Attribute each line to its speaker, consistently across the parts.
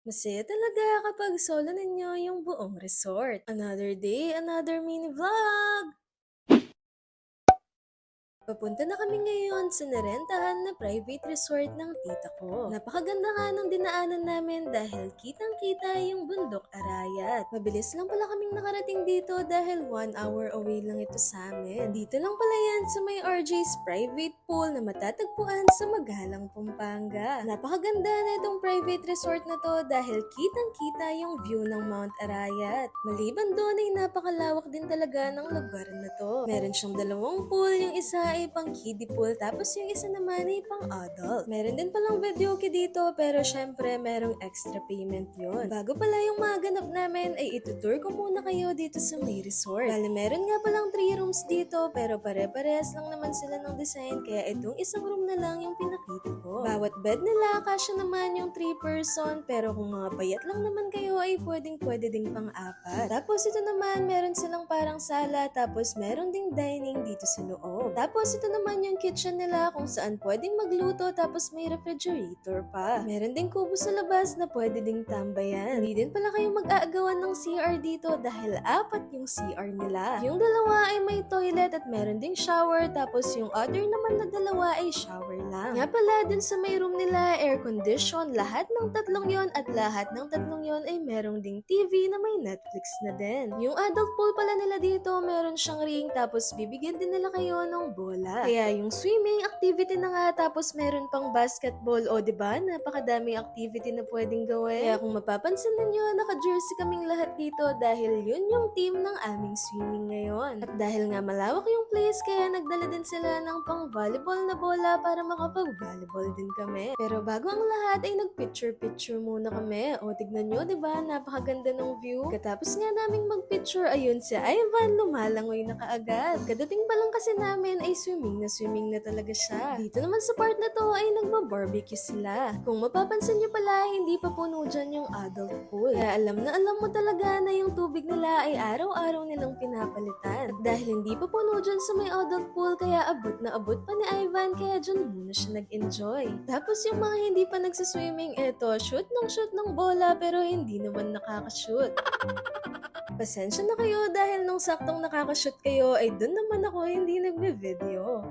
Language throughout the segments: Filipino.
Speaker 1: Masaya talaga kapag solo ninyo yung buong resort. Another day, another mini vlog! Papunta na kami ngayon sa narentahan na private resort ng tita ko. Napakaganda nga ng dinaanan namin dahil kitang-kita yung bundok Arayat. Mabilis lang pala kaming nakarating dito dahil 1 hour away lang ito sa amin. Dito lang pala yan sa may RJ's private pool na matatagpuan sa Magalang, Pampanga. Napakaganda na itong private resort na to dahil kitang-kita yung view ng Mount Arayat. Maliban doon ay napakalawak din talaga ng lugar na to. Meron siyang dalawang pool, yung isa ay pang kiddie pool, tapos yung isa naman ay pang adult. Meron din palang videoke dito, pero syempre merong extra payment yun. Bago pala yung mga ganap namin, ay itutour ko muna kayo dito sa may resort. Bale, meron nga palang 3 rooms dito, pero pare-parehas lang naman sila ng design, kaya itong isang room na lang yung pinakita ko. Bawat bed nila, kasya naman yung 3 person, pero kung mga payat lang naman kayo, ay pwedeng-pwede ding pang-apat. Tapos ito naman, meron silang parang sala, tapos meron ding dining dito sa loob. Tapos ito naman yung kitchen nila kung saan pwedeng magluto, tapos may refrigerator pa. Meron ding kubo sa labas na pwede ding tambayan. Hindi din pala kayo mag-aagawan ng CR dito dahil 4 yung CR nila. Yung dalawa ay may toilet at meron ding shower, tapos yung other naman na dalawa ay shower lang. Nga pala, dun sa may room nila, air condition, lahat ng tatlong yon at lahat ng tatlong yon ay merong ding TV na may Netflix na din. Yung adult pool pala nila dito, meron siyang ring, tapos bibigyan din nila kayo ng bola. Kaya yung swimming activity na nga, tapos meron pang basketball. O diba, napakadaming activity na pwedeng gawin. Kaya kung mapapansin ninyo, naka-jersey kaming lahat dito dahil yun yung team ng aming swimming ngayon. At dahil nga malawak yung place, kaya nagdala din sila ng pang volleyball na bola para makapag-volleyball din kami. Pero bago ang lahat ay nag-picture-picture muna kami. O tignan nyo, diba, napakaganda ng view. Katapos nga naming mag-picture, ayun si Ivan lumalangoy na kaagad. Kadating pa lang kasi namin ay swimming na talaga siya. Dito naman sa part na to ay nagba-barbecue sila. Kung mapapansin nyo pala, hindi pa puno dyan yung adult pool. Kaya alam na alam mo talaga na yung tubig nila ay araw-araw nilang pinapalitan. At dahil hindi pa puno dyan sa may adult pool, kaya abot na abot pa ni Ivan, kaya dyan muna siya nag-enjoy. Tapos yung mga hindi pa nagsaswimming, eto, shoot ng bola pero hindi naman nakakashoot. Pasensya na kayo dahil nung saktong nakakashoot kayo ay dun naman ako hindi nagbe-video.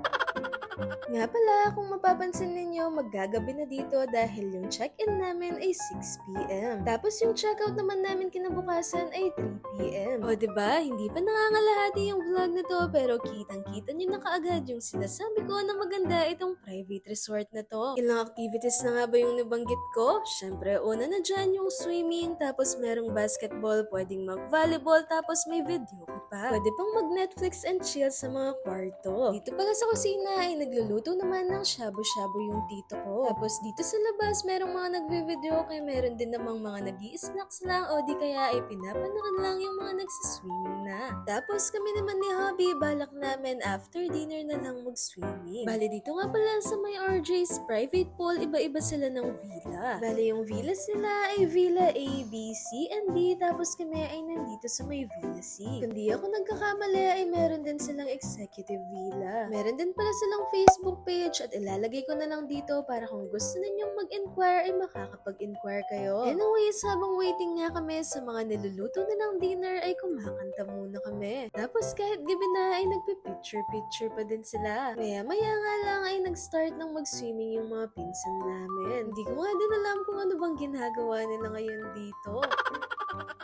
Speaker 1: Nga pala, kung mapapansin ninyo, maggagabi na dito dahil yung check-in namin ay 6 p.m. Tapos yung check-out naman namin kinabukasan ay 3 p.m. O diba, hindi pa nangangalahati yung vlog na to pero kitang-kita nyo na kaagad yung sinasabi ko na maganda itong private resort na to. Ilang activities na nga ba yung nabanggit ko? Syempre, una na dyan yung swimming, tapos merong basketball, pwedeng mag-volleyball, tapos may video pa. Pwede pang mag-Netflix and chill sa mga kwarto. Dito pala sa kusina ay nagluluto naman ng shabu-shabu yung tito ko. Tapos dito sa labas, merong mga nagbe-video, kaya meron din namang mga nag-i-snacks lang o di kaya ay pinapanood lang yung mga nagsiswimming na. Tapos kami naman ni Hobby, balak namin after dinner na lang mag-swimming. Bale dito nga pala sa may RJ's private pool, iba-iba sila ng villa. Bale yung villa sila ay Villa A, B, C, and D, tapos kami ay nandito sa may Villa C. Kundi ako nagkakamali ay meron din silang executive villa. Meron din pala silang Facebook page at ilalagay ko na lang dito para kung gusto ninyong mag-inquire ay makakapag-inquire kayo. Anyways, habang waiting nga kami sa mga niluluto nilang dinner ay kumakanta muna kami. Tapos kahit gabi na ay nagpipicture-picture pa din sila. Maya-maya nga lang ay nag-start ng mag-swimming yung mga pinsan namin. Hindi ko nga din alam kung ano bang ginagawa nila ngayon dito.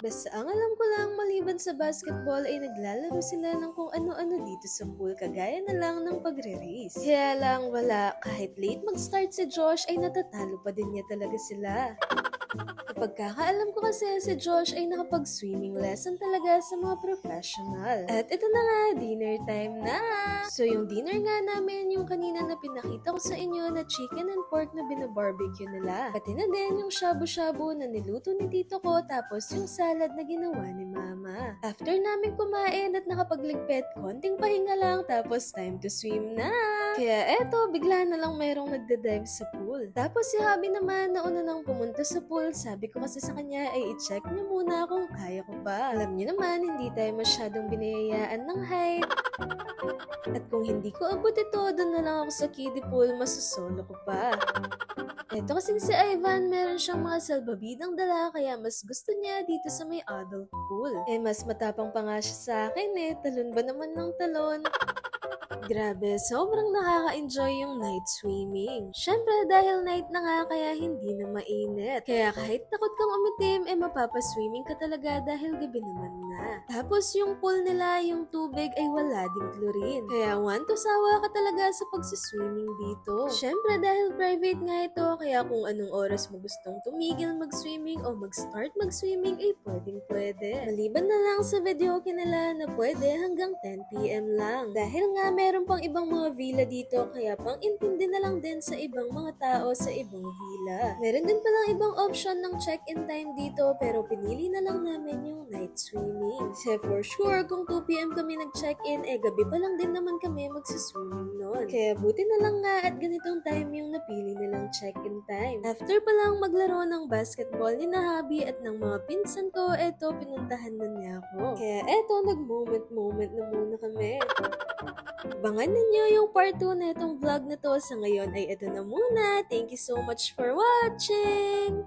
Speaker 1: Basta ang alam ko lang, maliban sa basketball ay naglalaro sila ng kung ano-ano dito sa pool, kagaya na lang ng pagre-race. Kaya lang wala, kahit late mag-start si Josh ay natatalo pa din niya talaga sila. Kapag kakaalam ko kasi si Josh ay nakapag-swimming lesson talaga sa mga professional. At ito na nga, dinner time na! So yung dinner nga namin, yung kanina na pinakita ko sa inyo na chicken and pork na binabarbecue nila. Pati na din yung shabu-shabu na niluto ni tito ko, tapos yung salad na ginawa ni mama. After namin kumain at nakapagligpit, konting pahinga lang, tapos time to swim na! Kaya eto, bigla na lang mayroong nagda-dive sa pool. Tapos si Habi naman nauna nang pumunta sa pool pool, sabi ko kasi sa kanya ay i-check niya muna kung kaya ko pa. Alam niyo naman, hindi tayo masyadong binayayaan ng height. At kung hindi ko abot ito, doon na lang ako sa kiddie pool, masosolo ko pa. Eto kasing si Ivan, meron siyang mga salbabidang dala kaya mas gusto niya dito sa may adult pool. Mas matapang pa nga siya sa akin talon ba naman ng talon? Grabe, sobrang nakaka-enjoy yung night swimming. Syempre, dahil night na nga, kaya hindi na mainit. Kaya kahit takot kang umitim, mapapaswimming ka talaga dahil gabi naman na. Tapos yung pool nila, yung tubig ay wala ding chlorine. Kaya want to sawa ka talaga sa pagsiswimming dito. Syempre, dahil private nga ito, kaya kung anong oras mo gustong tumigil mag-swimming o mag-start mag-swimming, ay pwedeng-pwede. Maliban na lang sa video nila na pwede hanggang 10 PM lang. Dahil nga meron pang ibang mga villa dito kaya pang intindi na lang din sa ibang mga tao sa ibang villa. Meron din palang ibang option ng check-in time dito pero pinili na lang namin yung night swimming. Kasi for sure kung 2 PM kami nag-check-in gabi pa lang din naman kami magsiswimming noon. Kaya buti na lang nga at ganitong time yung napili nilang check-in time. After pa lang maglaro ng basketball ni Nahabi at ng mga pinsan ko, pinuntahan na niya ako. Kaya nag-moment na muna kami. Abangan ninyo yung part 2 na itong vlog na to. Sa ngayon ay ito na muna. Thank you so much for watching!